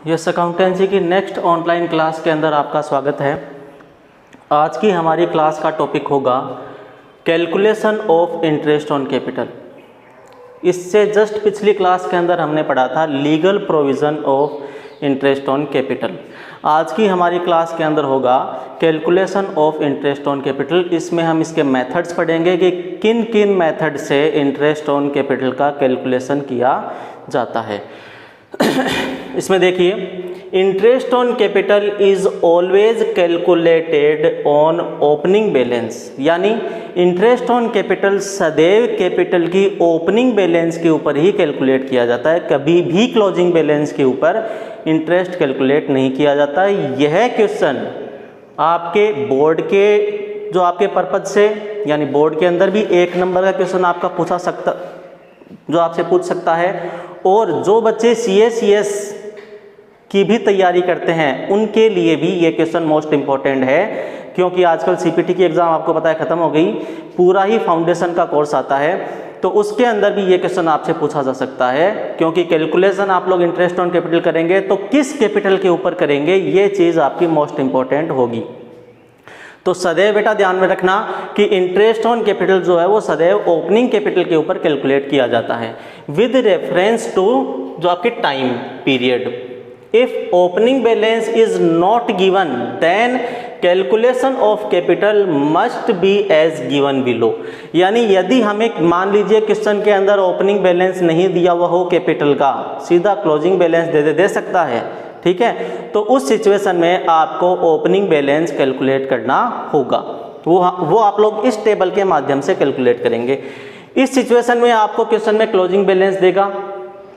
Yes accountancy की next online class के अंदर आपका स्वागत है। आज की हमारी क्लास का टॉपिक होगा calculation of interest on capital. इससे जस्ट पिछली क्लास के अंदर हमने पढ़ा था legal provision of interest on capital. आज की हमारी क्लास के अंदर होगा calculation of interest on capital. इसमें हम इसके मेथड्स पढ़ेंगे कि किन किन मेथड से इंटरेस्ट ऑन कैपिटल का कैलकुलेशन किया जाता है। इसमें देखिए, interest on capital is always calculated on opening balance, यानी इंटरेस्ट ऑन कैपिटल सदैव कैपिटल की ओपनिंग बैलेंस के ऊपर ही कैलकुलेट किया जाता है। कभी भी क्लोजिंग बैलेंस के ऊपर इंटरेस्ट कैलकुलेट नहीं किया जाता। यह क्वेश्चन आपके बोर्ड के जो आपके पर्पज से, यानी बोर्ड के अंदर भी 1 नंबर का क्वेश्चन आपका जो आपसे पूछ सकता है, और जो बच्चे CA/CS की भी तैयारी करते हैं उनके लिए भी ये क्वेश्चन मोस्ट इम्पॉर्टेंट है, क्योंकि आजकल CPT की एग्ज़ाम आपको पता है ख़त्म हो गई, पूरा ही फाउंडेशन का कोर्स आता है, तो उसके अंदर भी ये क्वेश्चन आपसे पूछा जा सकता है। क्योंकि कैलकुलेशन आप लोग इंटरेस्ट ऑन कैपिटल करेंगे तो किस कैपिटल के ऊपर करेंगे, ये चीज़ आपकी मोस्ट इम्पॉर्टेंट होगी। तो सदैव बेटा ध्यान में रखना कि इंटरेस्ट ऑन कैपिटल जो है वो सदैव ओपनिंग कैपिटल के ऊपर कैलकुलेट किया जाता है विद रेफरेंस टू जो आपके time period. If opening balance is not given then calculation of capital must be as given below. यानी यदि हमें मान लीजिए क्वेश्चन के अंदर ओपनिंग बैलेंस नहीं दिया हुआ हो कैपिटल का, सीधा क्लोजिंग बैलेंस दे सकता है, ठीक है, तो उस सिचुएशन में आपको ओपनिंग बैलेंस कैलकुलेट करना होगा। वो आप लोग इस टेबल के माध्यम से कैलकुलेट करेंगे। इस सिचुएशन में आपको क्वेश्चन में क्लोजिंग बैलेंस देगा,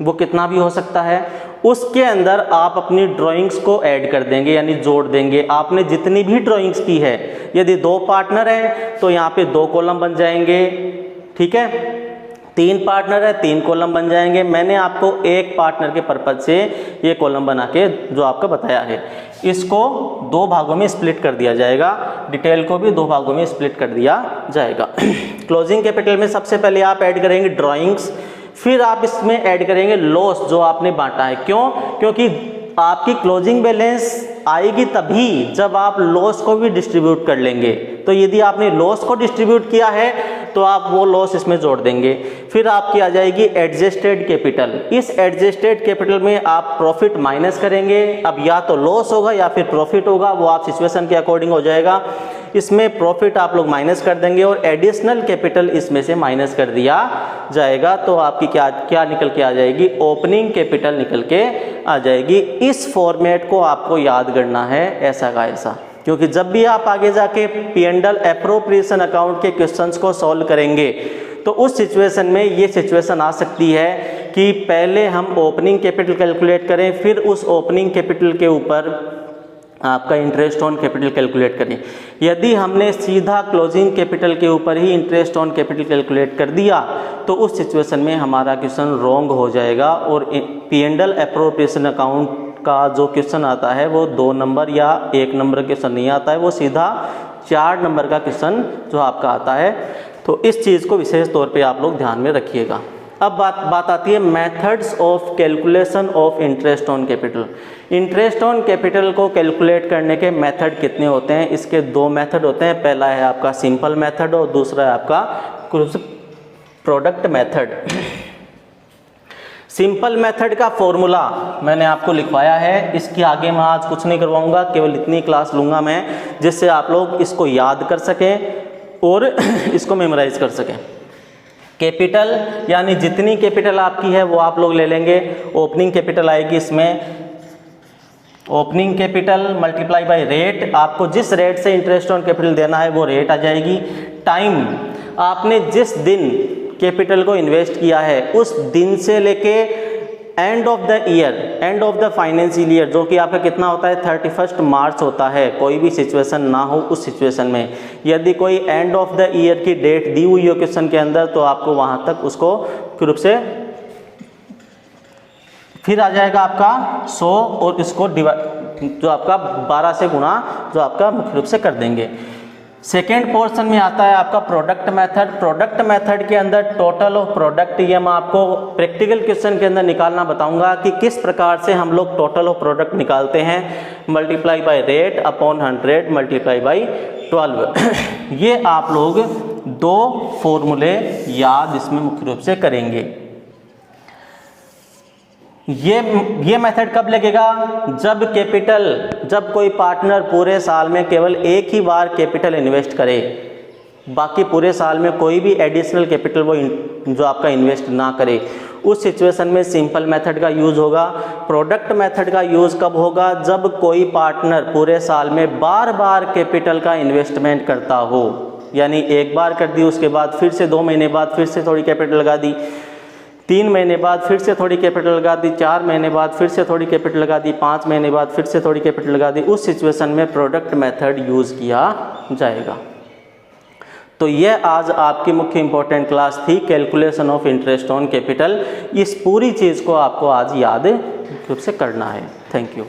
वो कितना भी हो सकता है, उसके अंदर आप अपनी ड्राइंग्स को ऐड कर देंगे, यानी जोड़ देंगे। आपने जितनी भी ड्राइंग्स की है, यदि 2 पार्टनर हैं तो यहाँ पे 2 कॉलम बन जाएंगे, ठीक है, 3 पार्टनर है 3 कॉलम बन जाएंगे। मैंने आपको 1 पार्टनर के पर्पज से ये कॉलम बना के जो आपका बताया है, इसको 2 भागों में स्प्लिट कर दिया जाएगा, डिटेल को भी 2 भागों में स्प्लिट कर दिया जाएगा। क्लोजिंग कैपिटल में सबसे पहले आप ऐड करेंगे ड्राइंग्स, फिर आप इसमें ऐड करेंगे लॉस जो आपने बांटा है। क्यों? क्योंकि आपकी क्लोजिंग बैलेंस आएगी तभी जब आप लॉस को भी डिस्ट्रीब्यूट कर लेंगे। तो यदि आपने लॉस को डिस्ट्रीब्यूट किया है तो आप वो लॉस इसमें जोड़ देंगे। फिर आपकी आ जाएगी एडजस्टेड कैपिटल। इस एडजस्टेड कैपिटल में आप प्रॉफिट माइनस करेंगे। अब या तो लॉस होगा या फिर प्रॉफिट होगा, वो आप सिचुएशन के अकॉर्डिंग हो जाएगा। इसमें प्रॉफिट आप लोग माइनस कर देंगे और एडिशनल कैपिटल इसमें से माइनस कर दिया जाएगा। तो आपकी क्या निकल के आ जाएगी, ओपनिंग कैपिटल निकल के आ जाएगी। इस फॉर्मेट को आपको याद करना है ऐसा का ऐसा, क्योंकि जब भी आप आगे जाके P&L एप्रोप्रिएशन अकाउंट के क्वेश्चंस को सॉल्व करेंगे तो उस सिचुएशन में ये सिचुएशन आ सकती है कि पहले हम ओपनिंग कैपिटल कैलकुलेट करें, फिर उस ओपनिंग कैपिटल के ऊपर आपका इंटरेस्ट ऑन कैपिटल कैलकुलेट करें। यदि हमने सीधा क्लोजिंग कैपिटल के ऊपर ही इंटरेस्ट ऑन कैपिटल कैलकुलेट कर दिया तो उस सिचुएशन में हमारा क्वेश्चन रॉन्ग हो जाएगा और P&L एप्रोप्रिएशन अकाउंट का जो क्वेश्चन आता है वो 2 नंबर या 1 नंबर का क्वेश्चन नहीं आता है, वो सीधा 4 नंबर का क्वेश्चन जो आपका आता है। तो इस चीज़ को विशेष तौर पे आप लोग ध्यान में रखिएगा। अब बात आती है methods of calculation of interest on capital. Interest on capital को कैलकुलेट करने के मेथड कितने होते हैं? इसके 2 मेथड होते हैं। पहला है आपका सिंपल मेथड और दूसरा है आपका प्रोडक्ट मेथड। सिंपल मेथड का फॉर्मूला मैंने आपको लिखवाया है, इसके आगे मैं आज कुछ नहीं करवाऊंगा, केवल इतनी क्लास लूंगा मैं जिससे आप लोग इसको याद कर सकें और इसको मेमोराइज कर सकें। कैपिटल यानी जितनी कैपिटल आपकी है वो आप लोग ले लेंगे। ओपनिंग कैपिटल आएगी इसमें, opening capital multiply by rate, आपको जिस रेट से इंटरेस्ट ऑन कैपिटल देना है वो रेट आ जाएगी। टाइम, आपने जिस दिन कैपिटल को इन्वेस्ट किया है उस दिन से लेके end of the year, end of the financial year, जो कि आपका कितना होता है 31 मार्च होता है। कोई भी सिचुएशन ना हो उस सिचुएशन में यदि कोई एंड ऑफ द ईयर की डेट दी हुई हो क्वेश्चन के अंदर तो आपको वहां तक उसको मुख्य रूप से फिर आ जाएगा आपका 100 और इसको जो आपका 12 से गुणा जो आपका मुख्य रूप से कर देंगे। सेकेंड पोर्शन में आता है आपका प्रोडक्ट मेथड। प्रोडक्ट मेथड के अंदर टोटल ऑफ प्रोडक्ट, ये मैं आपको प्रैक्टिकल क्वेश्चन के अंदर निकालना बताऊंगा कि किस प्रकार से हम लोग टोटल ऑफ प्रोडक्ट निकालते हैं। Multiply by rate upon 100 multiply by 12। ये आप लोग दो फॉर्मूले याद इसमें मुख्य रूप से करेंगे। ये मेथड कब लगेगा? जब कोई पार्टनर पूरे साल में केवल एक ही बार कैपिटल इन्वेस्ट करे, बाकी पूरे साल में कोई भी एडिशनल कैपिटल वो जो आपका इन्वेस्ट ना करे, उस सिचुएशन में सिंपल मेथड का यूज़ होगा। प्रोडक्ट मेथड का यूज़ कब होगा? जब कोई पार्टनर पूरे साल में बार बार कैपिटल का इन्वेस्टमेंट करता हो, यानी एक बार कर दी, उसके बाद फिर से 2 महीने बाद फिर से थोड़ी कैपिटल लगा दी, 3 महीने बाद फिर से थोड़ी कैपिटल लगा दी, 4 महीने बाद फिर से थोड़ी कैपिटल लगा दी, 5 महीने बाद फिर से थोड़ी कैपिटल लगा दी, उस सिचुएशन में प्रोडक्ट मेथड यूज़ किया जाएगा। तो यह आज आपकी मुख्य इंपॉर्टेंट क्लास थी, calculation of interest on capital. इस पूरी चीज़ को आपको आज याद रूप से करना है। Thank you.